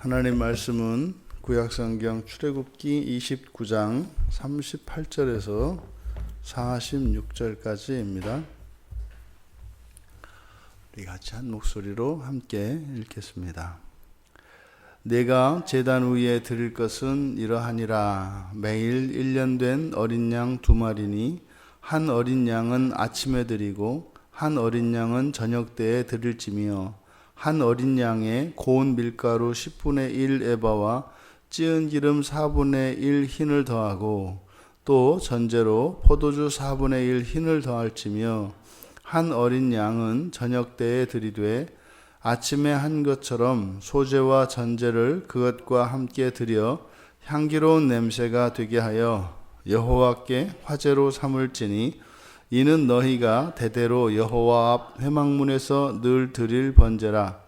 하나님 말씀은 구약성경 출애굽기 29장 38절에서 46절까지입니다. 우리 같이 한 목소리로 함께 읽겠습니다. 내가 제단 위에 드릴 것은 이러하니라. 매일 1년 된 어린 양 2마리니 한 어린 양은 아침에 드리고 한 어린 양은 저녁 때에 드릴지며 한 어린 양에 고운 밀가루 10분의 1 에바와 찌은 기름 4분의 1 흰을 더하고 또 전제로 포도주 4분의 1 흰을 더할지며 한 어린 양은 저녁 때에 드리되 아침에 한 것처럼 소제와 전제를 그것과 함께 드려 향기로운 냄새가 되게 하여 여호와께 화제로 삼을지니 이는 너희가 대대로 여호와 앞 회막문에서 늘 드릴 번제라.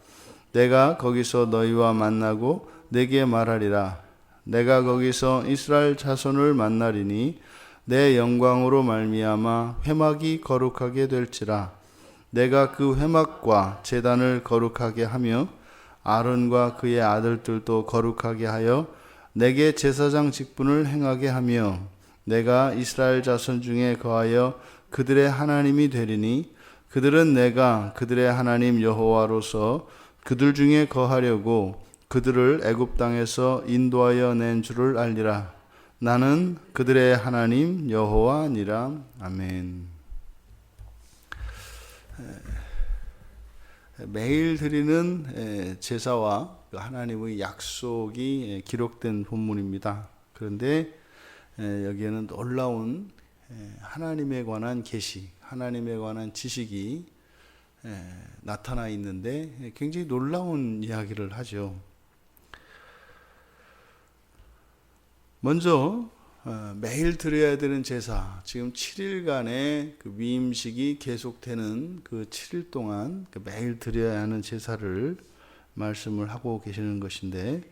내가 거기서 너희와 만나고 내게 말하리라. 내가 거기서 이스라엘 자손을 만나리니 내 영광으로 말미암아 회막이 거룩하게 될지라. 내가 그 회막과 제단을 거룩하게 하며 아론과 그의 아들들도 거룩하게 하여 내게 제사장 직분을 행하게 하며 내가 이스라엘 자손 중에 거하여 그들의 하나님이 되리니 그들은 내가 그들의 하나님 여호와로서 그들 중에 거하려고 그들을 애굽 땅에서 인도하여 낸 줄을 알리라. 나는 그들의 하나님 여호와니라. 아멘. 매일 드리는 제사와 하나님의 약속이 기록된 본문입니다. 그런데 여기에는 놀라운 하나님에 관한 계시, 하나님에 관한 지식이 나타나 있는데 굉장히 놀라운 이야기를 하죠. 먼저 매일 드려야 되는 제사, 지금 7일간의 그 위임식이 계속되는 그 7일 동안 매일 드려야 하는 제사를 말씀을 하고 계시는 것인데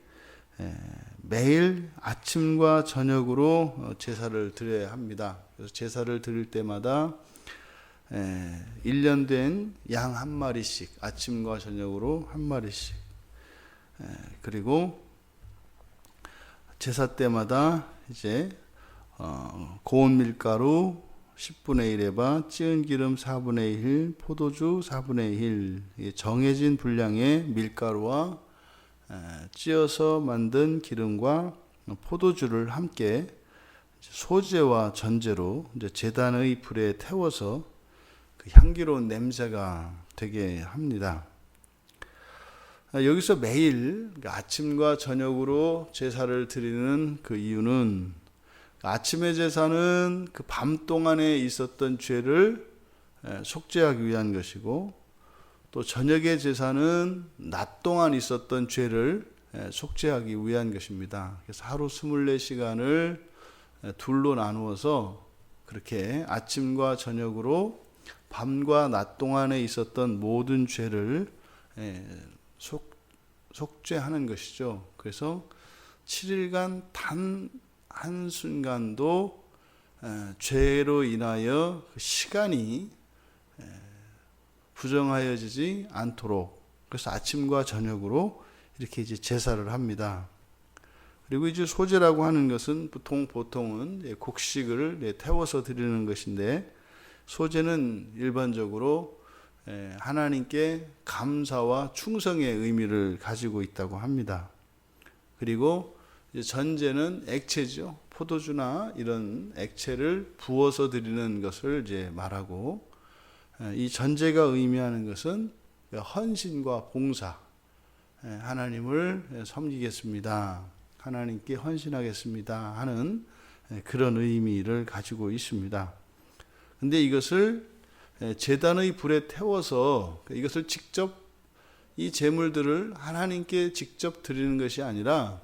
매일 아침과 저녁으로 제사를 드려야 합니다. 그래서 제사를 드릴 때마다 1년 된 양 한 마리씩 아침과 저녁으로 한 마리씩 그리고 제사 때마다 이제 고운 밀가루 10분의 1 에바, 찌은 기름 4분의 1, 포도주 4분의 1 정해진 분량의 밀가루와 찌어서 만든 기름과 포도주를 함께 소제와 전제로 이제 제단의 불에 태워서 그 향기로운 냄새가 되게 합니다. 여기서 매일 아침과 저녁으로 제사를 드리는 그 이유는 아침의 제사는 그 밤 동안에 있었던 죄를 속죄하기 위한 것이고 또 저녁의 제사는 낮 동안 있었던 죄를 속죄하기 위한 것입니다. 그래서 하루 24시간을 둘로 나누어서 그렇게 아침과 저녁으로 밤과 낮 동안에 있었던 모든 죄를 속죄하는 것이죠. 그래서 7일간 단 한순간도 죄로 인하여 시간이 부정하여지지 않도록 그래서 아침과 저녁으로 이렇게 이제 제사를 합니다. 그리고 이제 소제라고 하는 것은 보통은 곡식을 태워서 드리는 것인데 소제는 일반적으로 하나님께 감사와 충성의 의미를 가지고 있다고 합니다. 그리고 이제 전제는 액체죠. 포도주나 이런 액체를 부어서 드리는 것을 이제 말하고 이 전제가 의미하는 것은 헌신과 봉사, 하나님을 섬기겠습니다. 하나님께 헌신하겠습니다 하는 그런 의미를 가지고 있습니다. 근데 이것을 제단의 불에 태워서 이것을 직접 이 제물들을 하나님께 직접 드리는 것이 아니라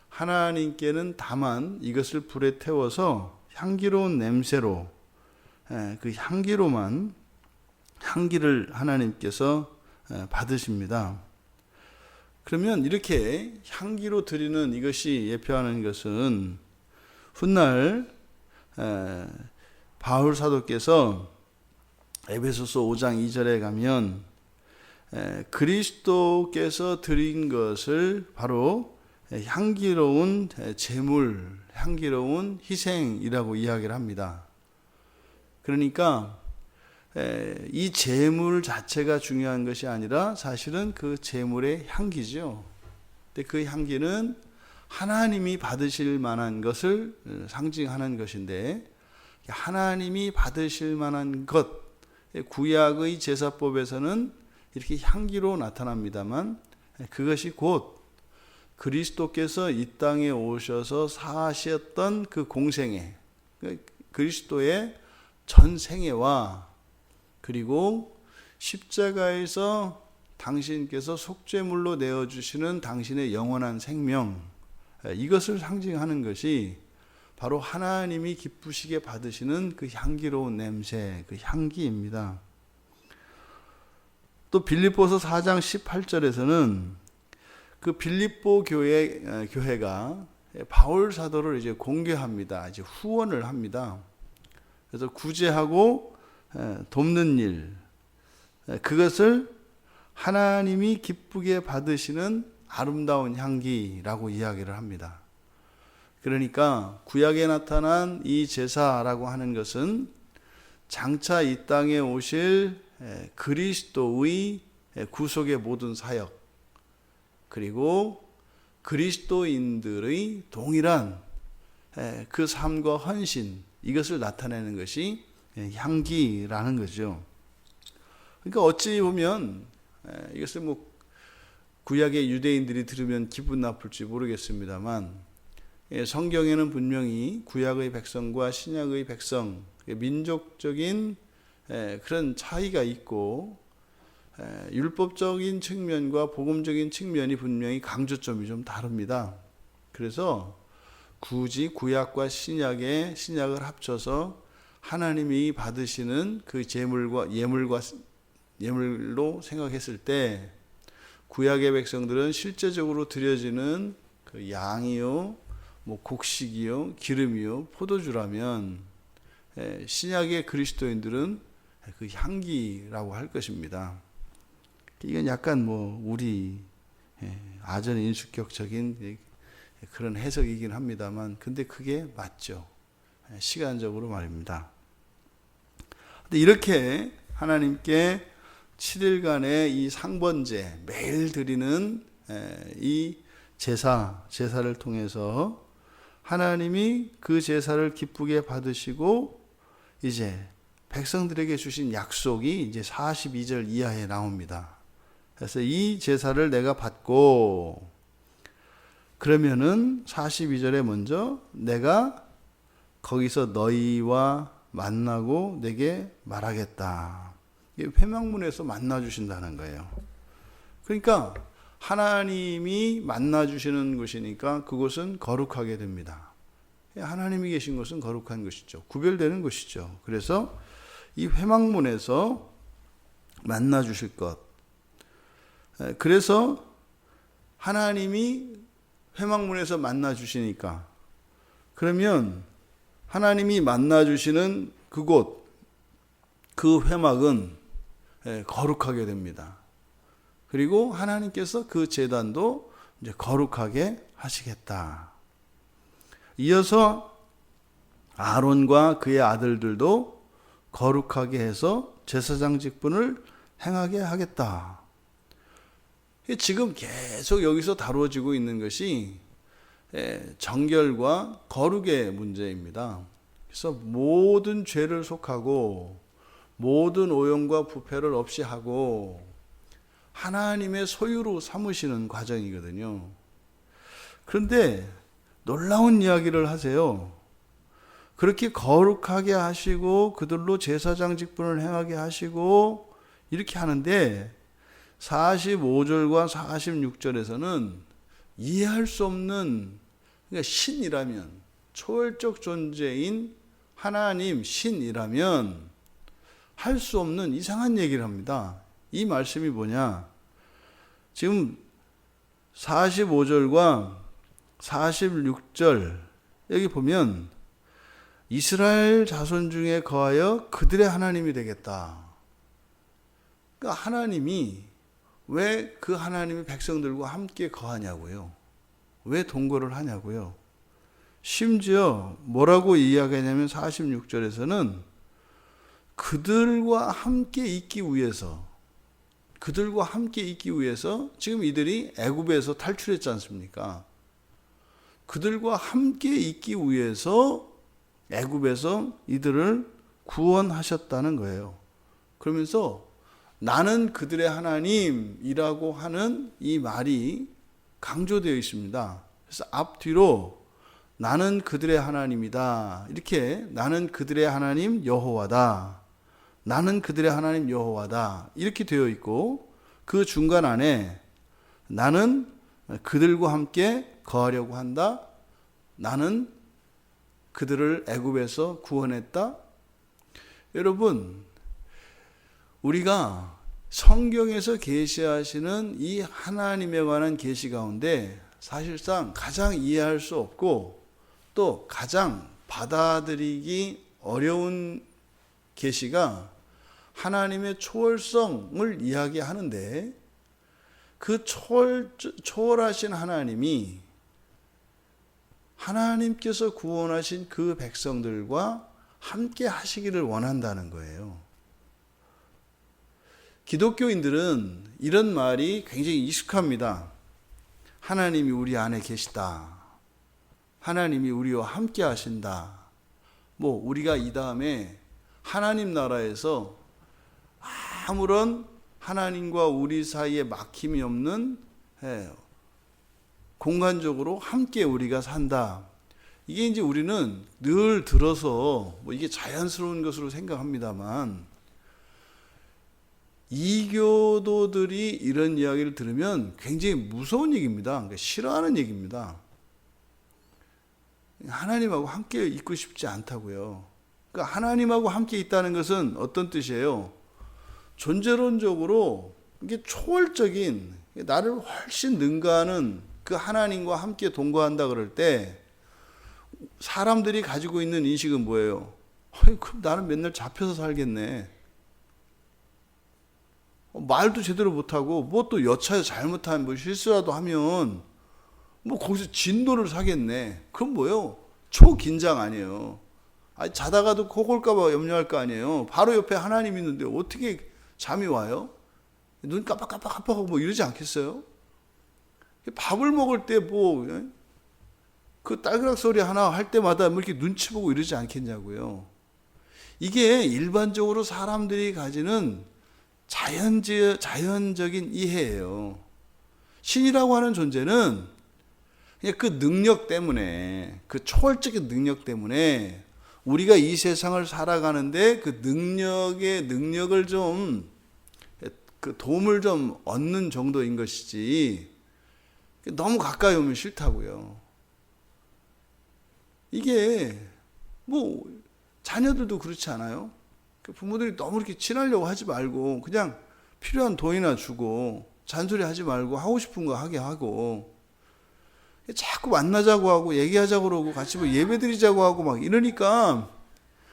하나님께는 다만 이것을 불에 태워서 향기로운 냄새로 그 향기로만 향기를 하나님께서 받으십니다. 그러면 이렇게 향기로 드리는 이것이 예표하는 것은 훗날 바울 사도께서 에베소서 5장 2절에 가면 그리스도께서 드린 것을 바로 향기로운 제물, 향기로운 희생이라고 이야기를 합니다. 그러니까 이 제물 자체가 중요한 것이 아니라 사실은 그 제물의 향기죠. 근데 그 향기는 하나님이 받으실 만한 것을 상징하는 것인데, 하나님이 받으실 만한 것, 구약의 제사법에서는 이렇게 향기로 나타납니다만, 그것이 곧 그리스도께서 이 땅에 오셔서 사하셨던 그 공생애, 그리스도의 전 생애와 그리고 십자가에서 당신께서 속죄물로 내어주시는 당신의 영원한 생명, 이것을 상징하는 것이 바로 하나님이 기쁘시게 받으시는 그 향기로운 냄새, 그 향기입니다. 또 빌립보서 4장 18절에서는 그 빌립보 교회가 바울 사도를 이제 공개합니다. 이제 후원을 합니다. 그래서 구제하고 돕는 일, 그것을 하나님이 기쁘게 받으시는 아름다운 향기라고 이야기를 합니다. 그러니까 구약에 나타난 이 제사라고 하는 것은 장차 이 땅에 오실 그리스도의 구속의 모든 사역, 그리고 그리스도인들의 동일한 그 삶과 헌신, 이것을 나타내는 것이 향기라는 거죠. 그러니까 어찌 보면 이것을 구약의 유대인들이 들으면 기분 나쁠지 모르겠습니다만, 성경에는 분명히 구약의 백성과 신약의 백성, 민족적인 그런 차이가 있고, 율법적인 측면과 복음적인 측면이 분명히 강조점이 좀 다릅니다. 그래서 굳이 구약과 신약을 합쳐서 하나님이 받으시는 그 예물로 생각했을 때, 구약의 백성들은 실제적으로 드려지는 그 양이요, 곡식이요, 기름이요, 포도주라면, 신약의 그리스도인들은 그 향기라고 할 것입니다. 이건 약간 우리 아전 인수격적인 그런 해석이긴 합니다만, 근데 그게 맞죠. 시간적으로 말입니다. 근데 이렇게 하나님께 7일간의 이 상번제, 매일 드리는 이 제사를 통해서 하나님이 그 제사를 기쁘게 받으시고, 이제 백성들에게 주신 약속이 이제 42절 이하에 나옵니다. 그래서 이 제사를 내가 받고, 그러면은 42절에 먼저 내가 거기서 너희와 만나고 내게 말하겠다. 회막문에서 만나주신다는 거예요. 그러니까 하나님이 만나주시는 곳이니까 그곳은 거룩하게 됩니다. 하나님이 계신 곳은 거룩한 것이죠. 구별되는 것이죠. 그래서 이 회막문에서 만나주실 것. 그래서 하나님이 회막문에서 만나주시니까, 그러면 하나님이 만나주시는 그곳, 그 회막은 거룩하게 됩니다. 그리고 하나님께서 그 제단도 이제 거룩하게 하시겠다. 이어서 아론과 그의 아들들도 거룩하게 해서 제사장 직분을 행하게 하겠다. 지금 계속 여기서 다루어지고 있는 것이 정결과 거룩의 문제입니다. 그래서 모든 죄를 속하고 모든 오염과 부패를 없이 하고 하나님의 소유로 삼으시는 과정이거든요. 그런데 놀라운 이야기를 하세요. 그렇게 거룩하게 하시고 그들로 제사장 직분을 행하게 하시고 이렇게 하는데 45절과 46절에서는 이해할 수 없는, 그러니까 신이라면, 초월적 존재인 하나님 신이라면 할 수 없는 이상한 얘기를 합니다. 이 말씀이 뭐냐? 지금 45절과 46절 여기 보면 이스라엘 자손 중에 거하여 그들의 하나님이 되겠다. 그러니까 하나님이 왜 그 하나님의 백성들과 함께 거하냐고요. 왜 동거를 하냐고요. 심지어 뭐라고 이야기하냐면 46절에서는 그들과 함께 있기 위해서 지금 이들이 애굽에서 탈출했지 않습니까? 그들과 함께 있기 위해서 애굽에서 이들을 구원하셨다는 거예요. 그러면서 나는 그들의 하나님이라고 하는 이 말이 강조되어 있습니다. 그래서 앞뒤로 나는 그들의 하나님이다. 이렇게 나는 그들의 하나님 여호와다. 나는 그들의 하나님 여호와다. 이렇게 되어 있고 그 중간 안에 나는 그들과 함께 거하려고 한다. 나는 그들을 애굽에서 구원했다. 여러분, 우리가 성경에서 계시하시는 이 하나님에 관한 계시 가운데 사실상 가장 이해할 수 없고 또 가장 받아들이기 어려운 계시가 하나님의 초월성을 이야기하는데 그 초월하신 하나님이 하나님께서 구원하신 그 백성들과 함께 하시기를 원한다는 거예요. 기독교인들은 이런 말이 굉장히 익숙합니다. 하나님이 우리 안에 계시다. 하나님이 우리와 함께 하신다. 우리가 이 다음에 하나님 나라에서 아무런 하나님과 우리 사이에 막힘이 없는 공간적으로 함께 우리가 산다. 이게 이제 우리는 늘 들어서 이게 자연스러운 것으로 생각합니다만 이교도들이 이런 이야기를 들으면 굉장히 무서운 얘기입니다. 그러니까 싫어하는 얘기입니다. 하나님하고 함께 있고 싶지 않다고요. 그러니까 하나님하고 함께 있다는 것은 어떤 뜻이에요? 존재론적으로 이게 초월적인 나를 훨씬 능가하는 그 하나님과 함께 동거한다 그럴 때 사람들이 가지고 있는 인식은 뭐예요? 그럼 나는 맨날 잡혀서 살겠네. 말도 제대로 못하고 또 여차해서 잘못하면 실수라도 하면 거기서 진도를 사겠네. 그럼 뭐예요? 초긴장 아니에요. 자다가도 코 골까봐 염려할 거 아니에요. 바로 옆에 하나님 있는데 어떻게 잠이 와요? 눈 깜빡깜빡하고 이러지 않겠어요? 밥을 먹을 때 그 딸그락 소리 하나 할 때마다 이렇게 눈치 보고 이러지 않겠냐고요. 이게 일반적으로 사람들이 가지는 자연적인 이해예요. 신이라고 하는 존재는 그냥 그 능력 때문에, 그 초월적인 능력 때문에 우리가 이 세상을 살아가는데 그 능력을 그 도움을 좀 얻는 정도인 것이지 너무 가까이 오면 싫다고요. 이게 자녀들도 그렇지 않아요? 부모들이 너무 이렇게 친하려고 하지 말고 그냥 필요한 돈이나 주고 잔소리 하지 말고 하고 싶은 거 하게 하고 자꾸 만나자고 하고 얘기하자고 그러고 같이 예배드리자고 하고 이러니까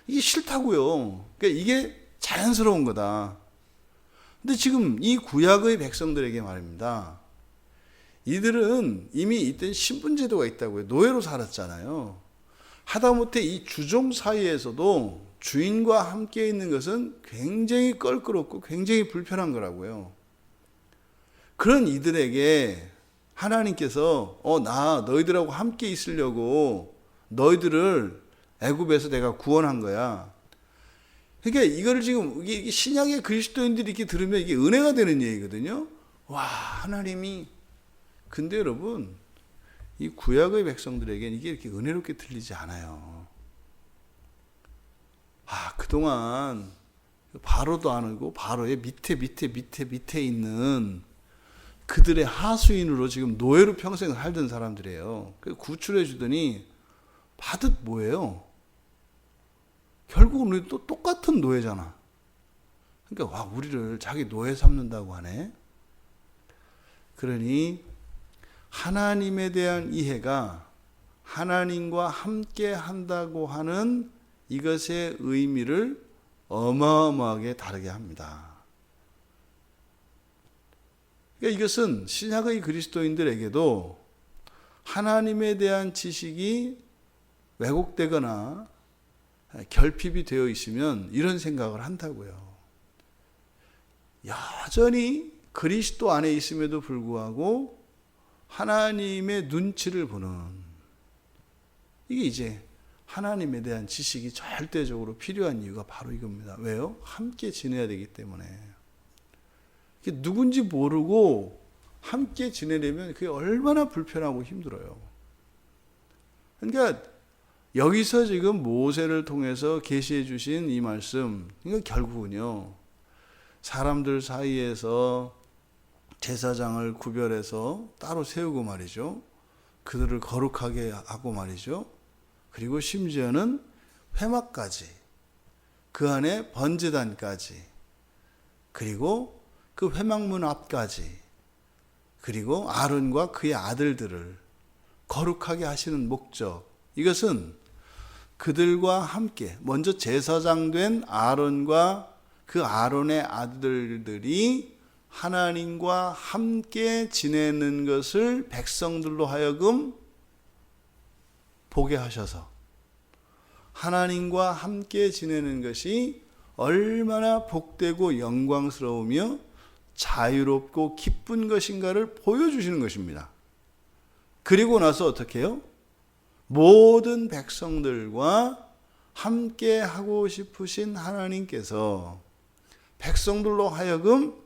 이게 싫다고요. 그러니까 이게 자연스러운 거다. 근데 지금 이 구약의 백성들에게 말입니다. 이들은 이미 이때 신분제도가 있다고요. 노예로 살았잖아요. 하다못해 이 주종 사이에서도 주인과 함께 있는 것은 굉장히 껄끄럽고 굉장히 불편한 거라고요. 그런 이들에게 하나님께서 나 너희들하고 함께 있으려고 너희들을 애굽에서 내가 구원한 거야. 그러니까 이거를 지금 이게 신약의 그리스도인들이 이렇게 들으면 이게 은혜가 되는 얘기거든요. 와, 하나님이. 근데 여러분, 이 구약의 백성들에게는 이게 이렇게 은혜롭게 들리지 않아요. 그동안 바로도 안 오고 바로의 밑에 있는 그들의 하수인으로 지금 노예로 평생 살던 사람들이에요. 구출해 주더니 받은 뭐예요? 결국은 우리 또 똑같은 노예잖아. 그러니까 우리를 자기 노예 삼는다고 하네. 그러니 하나님에 대한 이해가 하나님과 함께 한다고 하는 이것의 의미를 어마어마하게 다르게 합니다. 그러니까 이것은 신약의 그리스도인들에게도 하나님에 대한 지식이 왜곡되거나 결핍이 되어 있으면 이런 생각을 한다고요. 여전히 그리스도 안에 있음에도 불구하고 하나님의 눈치를 보는, 이게 이제 하나님에 대한 지식이 절대적으로 필요한 이유가 바로 이겁니다. 왜요? 함께 지내야 되기 때문에. 누군지 모르고 함께 지내려면 그게 얼마나 불편하고 힘들어요. 그러니까 여기서 지금 모세를 통해서 계시해 주신 이 말씀, 이거 결국은요, 사람들 사이에서 제사장을 구별해서 따로 세우고 말이죠. 그들을 거룩하게 하고 말이죠. 그리고 심지어는 회막까지, 그 안에 번제단까지, 그리고 그 회막문 앞까지, 그리고 아론과 그의 아들들을 거룩하게 하시는 목적, 이것은 그들과 함께 먼저 제사장 된 아론과 그 아론의 아들들이 하나님과 함께 지내는 것을 백성들로 하여금 보게 하셔서 하나님과 함께 지내는 것이 얼마나 복되고 영광스러우며 자유롭고 기쁜 것인가를 보여주시는 것입니다. 그리고 나서 어떻게 해요? 모든 백성들과 함께 하고 싶으신 하나님께서 백성들로 하여금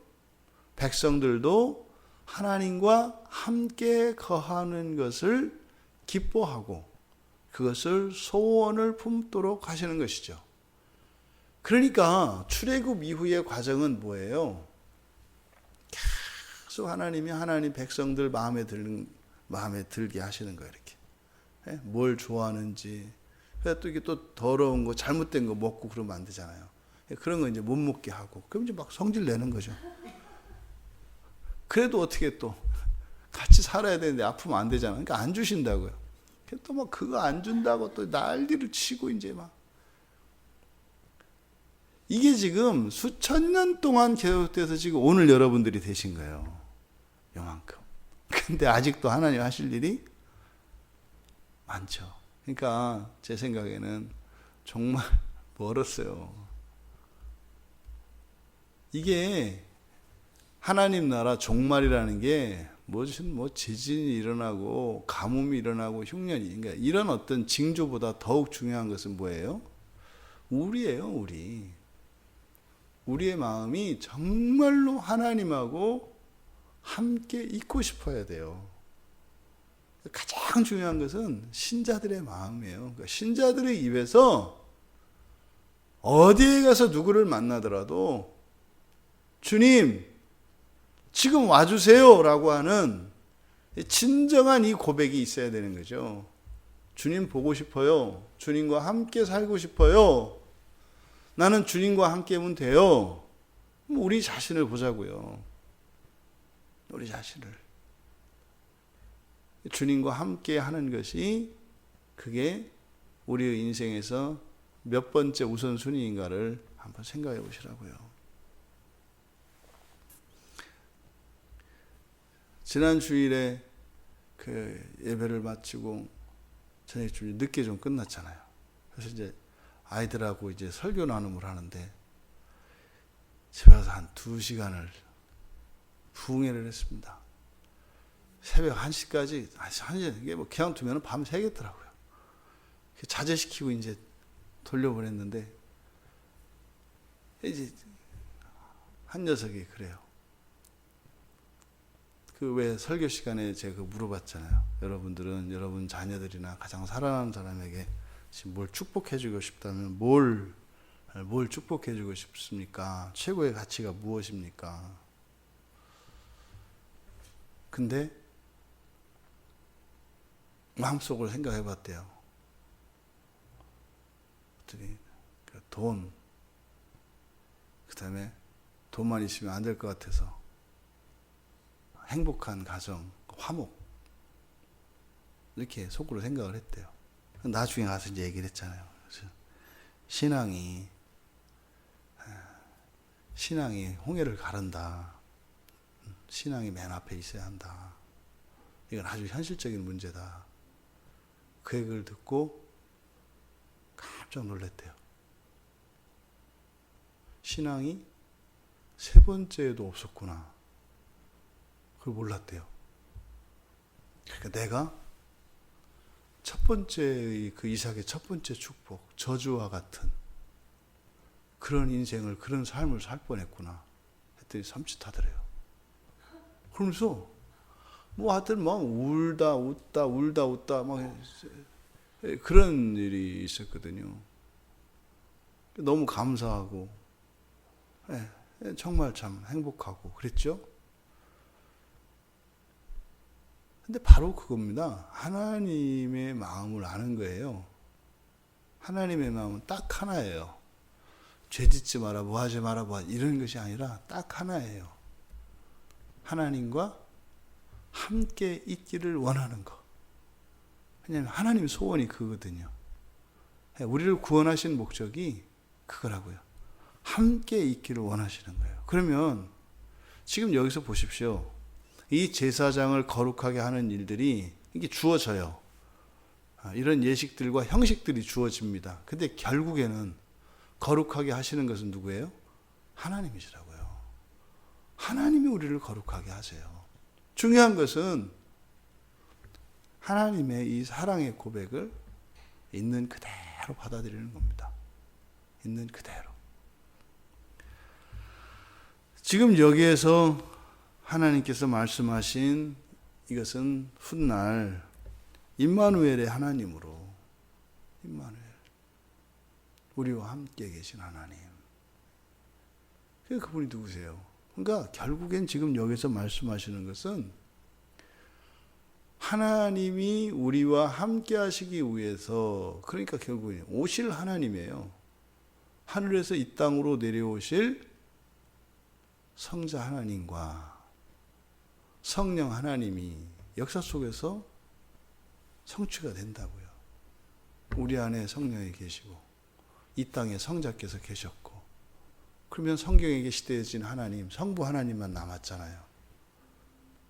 백성들도 하나님과 함께 거하는 것을 기뻐하고 그것을 소원을 품도록 하시는 것이죠. 그러니까 출애굽 이후의 과정은 뭐예요? 계속 하나님이 하나님 백성들 마음에 들게 하시는 거예요. 이렇게 뭘 좋아하는지. 또 이게 또 더러운 거, 잘못된 거 먹고 그러면 안 되잖아요. 그런 거 이제 못 먹게 하고, 그럼 이제 막 성질 내는 거죠. 그래도 어떻게 또 같이 살아야 되는데 아프면 안 되잖아요. 그러니까 안 주신다고요. 또 막 그거 안 준다고 또 난리를 치고 이제 막. 이게 지금 수천 년 동안 계속돼서 지금 오늘 여러분들이 되신 거예요. 요만큼. 근데 아직도 하나님 하실 일이 많죠. 그러니까 제 생각에는 정말 멀었어요. 이게 하나님 나라 종말이라는 게 무슨 지진이 일어나고 가뭄이 일어나고 흉년이, 그러니까 이런 어떤 징조보다 더욱 중요한 것은 뭐예요? 우리예요, 우리. 우리의 마음이 정말로 하나님하고 함께 있고 싶어야 돼요. 가장 중요한 것은 신자들의 마음이에요. 그러니까 신자들의 입에서 어디에 가서 누구를 만나더라도 주님, 지금 와주세요 라고 하는 진정한 이 고백이 있어야 되는 거죠. 주님 보고 싶어요. 주님과 함께 살고 싶어요. 나는 주님과 함께면 돼요. 우리 자신을 보자고요. 우리 자신을. 주님과 함께 하는 것이 그게 우리의 인생에서 몇 번째 우선순위인가를 한번 생각해 보시라고요. 지난 주일에 그 예배를 마치고 저녁 좀 늦게 좀 끝났잖아요. 그래서 이제 아이들하고 이제 설교 나눔을 하는데 집에 와서 한 2시간을 부흥회를 했습니다. 새벽 1시까지, 1시, 이게 그냥 두면 밤 새겠더라고요. 자제시키고 이제 돌려보냈는데, 이제 한 녀석이 그래요. 그 왜 설교 시간에 제가 물어봤잖아요. 여러분들은 여러분 자녀들이나 가장 사랑하는 사람에게 지금 뭘 축복해주고 싶다면 뭘 축복해주고 싶습니까? 최고의 가치가 무엇입니까? 근데 마음속으로 생각해 봤대요. 돈, 그 다음에 돈만 있으면 안 될 것 같아서 행복한 가정, 화목, 이렇게 속으로 생각을 했대요. 나중에 가서 이제 얘기를 했잖아요. 그래서 신앙이 홍해를 가른다. 신앙이 맨 앞에 있어야 한다. 이건 아주 현실적인 문제다. 그 얘기를 듣고 깜짝 놀랐대요. 신앙이 세 번째에도 없었구나. 그걸 몰랐대요. 그러니까 내가 첫 번째의 그 이삭의 첫 번째 축복, 저주와 같은 그런 인생을, 그런 삶을 살 뻔했구나 했더니 섬찟하더래요. 그러면서 뭐 하여튼 막 울다 웃다 막 그런 일이 있었거든요. 너무 감사하고 정말 참 행복하고 그랬죠. 근데 바로 그겁니다. 하나님의 마음을 아는 거예요. 하나님의 마음은 딱 하나예요. 죄 짓지 마라, 뭐 하지 마라, 뭐 이런 것이 아니라 딱 하나예요. 하나님과 함께 있기를 원하는 것. 왜냐하면 하나님 소원이 그거거든요. 우리를 구원하신 목적이 그거라고요. 함께 있기를 원하시는 거예요. 그러면 지금 여기서 보십시오. 이 제사장을 거룩하게 하는 일들이 이게 주어져요. 이런 예식들과 형식들이 주어집니다. 근데 결국에는 거룩하게 하시는 것은 누구예요? 하나님이시라고요. 하나님이 우리를 거룩하게 하세요. 중요한 것은 하나님의 이 사랑의 고백을 있는 그대로 받아들이는 겁니다. 있는 그대로. 지금 여기에서 하나님께서 말씀하신 이것은 훗날 임마누엘의 하나님으로, 임마누엘, 우리와 함께 계신 하나님. 그분이 누구세요? 그러니까 결국엔 지금 여기서 말씀하시는 것은 하나님이 우리와 함께 하시기 위해서, 그러니까 결국엔 오실 하나님이에요. 하늘에서 이 땅으로 내려오실 성자 하나님과 성령 하나님이 역사 속에서 성취가 된다고요. 우리 안에 성령이 계시고 이 땅에 성자께서 계셨고, 그러면 성경에 시대해진 하나님, 성부 하나님만 남았잖아요.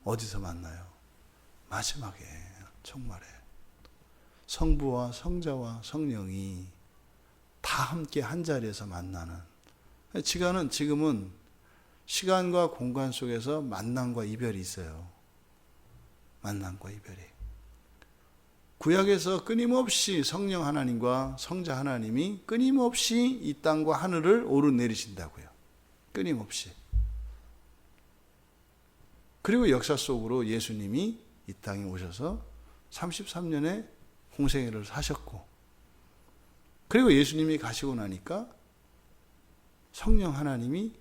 어디서 만나요? 마지막에 정말에 성부와 성자와 성령이 다 함께 한 자리에서 만나는, 지금은 시간과 공간 속에서 만남과 이별이 있어요. 만남과 이별이. 구약에서 끊임없이 성령 하나님과 성자 하나님이 끊임없이 이 땅과 하늘을 오르내리신다고요. 끊임없이. 그리고 역사 속으로 예수님이 이 땅에 오셔서 33년의 공생애를 사셨고, 그리고 예수님이 가시고 나니까 성령 하나님이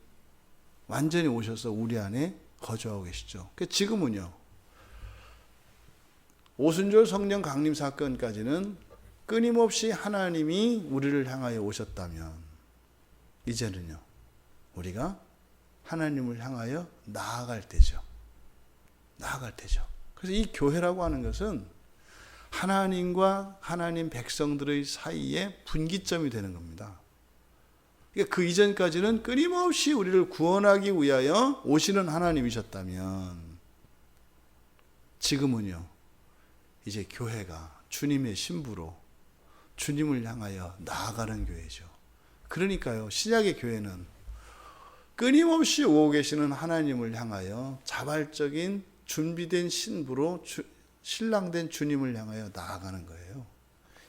완전히 오셔서 우리 안에 거주하고 계시죠. 지금은요, 오순절 성령 강림 사건까지는 끊임없이 하나님이 우리를 향하여 오셨다면, 이제는요, 우리가 하나님을 향하여 나아갈 때죠. 나아갈 때죠. 그래서 이 교회라고 하는 것은 하나님과 하나님 백성들의 사이에 분기점이 되는 겁니다. 그러니까 그 이전까지는 끊임없이 우리를 구원하기 위하여 오시는 하나님이셨다면, 지금은요, 이제 교회가 주님의 신부로 주님을 향하여 나아가는 교회죠. 그러니까요, 신약의 교회는 끊임없이 오고 계시는 하나님을 향하여 자발적인 준비된 신부로 신랑된 주님을 향하여 나아가는 거예요.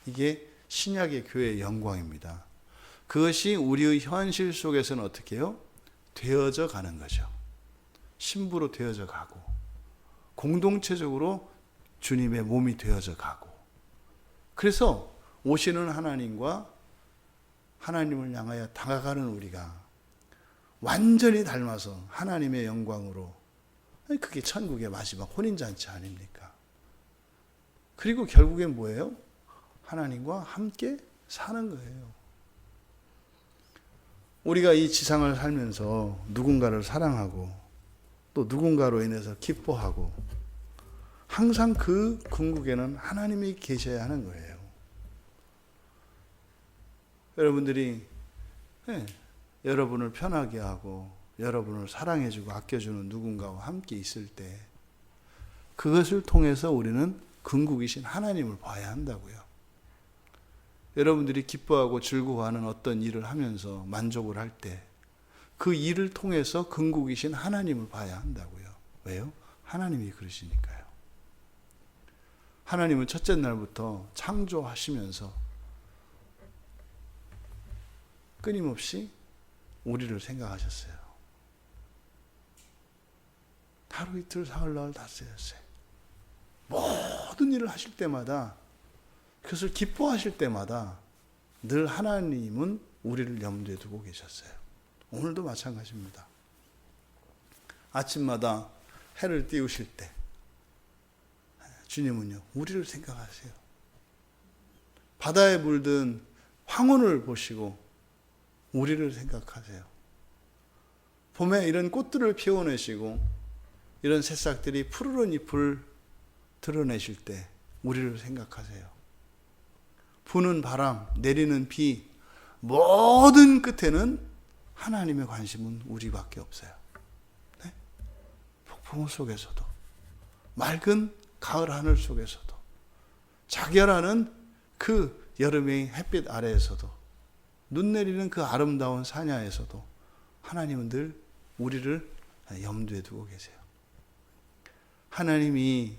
이게 신약의 교회의 영광입니다. 그것이 우리의 현실 속에서는 어떻게 해요? 되어져 가는 거죠. 신부로 되어져 가고, 공동체적으로 주님의 몸이 되어져 가고, 그래서 오시는 하나님과 하나님을 향하여 다가가는 우리가 완전히 닮아서 하나님의 영광으로, 그게 천국의 마지막 혼인잔치 아닙니까? 그리고 결국엔 뭐예요? 하나님과 함께 사는 거예요. 우리가 이 지상을 살면서 누군가를 사랑하고 또 누군가로 인해서 기뻐하고, 항상 그 궁극에는 하나님이 계셔야 하는 거예요. 여러분들이 여러분을 편하게 하고 여러분을 사랑해주고 아껴주는 누군가와 함께 있을 때 그것을 통해서 우리는 긍국이신 하나님을 봐야 한다고요. 여러분들이 기뻐하고 즐거워하는 어떤 일을 하면서 만족을 할 때 그 일을 통해서 긍국이신 하나님을 봐야 한다고요. 왜요? 하나님이 그러시니까요. 하나님은 첫째 날부터 창조하시면서 끊임없이 우리를 생각하셨어요. 하루 이틀 사흘날 다스렸어요. 모든 일을 하실 때마다 그것을 기뻐하실 때마다 늘 하나님은 우리를 염두에 두고 계셨어요. 오늘도 마찬가지입니다. 아침마다 해를 띄우실 때 주님은요 우리를 생각하세요. 바다에 물든 황혼을 보시고 우리를 생각하세요. 봄에 이런 꽃들을 피워내시고 이런 새싹들이 푸르른 잎을 드러내실 때 우리를 생각하세요. 부는 바람, 내리는 비, 모든 끝에는 하나님의 관심은 우리밖에 없어요. 네? 폭풍우 속에서도, 맑은 가을 하늘 속에서도, 자결하는 그 여름의 햇빛 아래에서도, 눈 내리는 그 아름다운 산야에서도 하나님은 늘 우리를 염두에 두고 계세요. 하나님이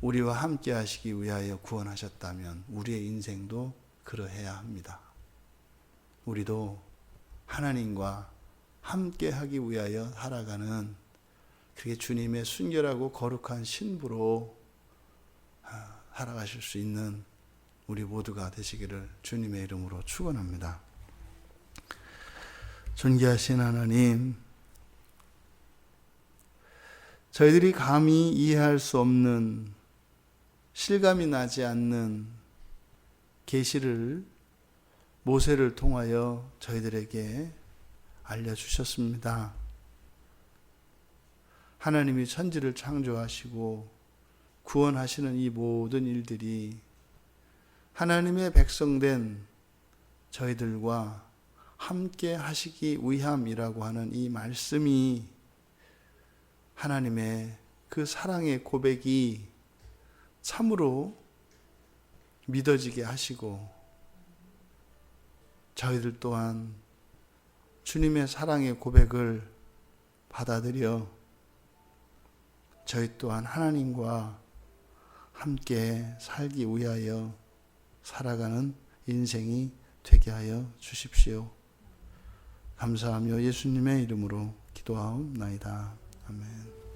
우리와 함께 하시기 위하여 구원하셨다면 우리의 인생도 그러해야 합니다. 우리도 하나님과 함께 하기 위하여 살아가는 그게 주님의 순결하고 거룩한 신부로 살아가실 수 있는 우리 모두가 되시기를 주님의 이름으로 축원합니다. 존귀하신 하나님, 저희들이 감히 이해할 수 없는 실감이 나지 않는 계시를 모세를 통하여 저희들에게 알려주셨습니다. 하나님이 천지를 창조하시고 구원하시는 이 모든 일들이 하나님의 백성된 저희들과 함께 하시기 위함이라고 하는 이 말씀이 하나님의 그 사랑의 고백이 참으로 믿어지게 하시고 저희들 또한 주님의 사랑의 고백을 받아들여 저희 또한 하나님과 함께 살기 위하여 살아가는 인생이 되게 하여 주십시오. 감사하며 예수님의 이름으로 기도하옵나이다. 아멘.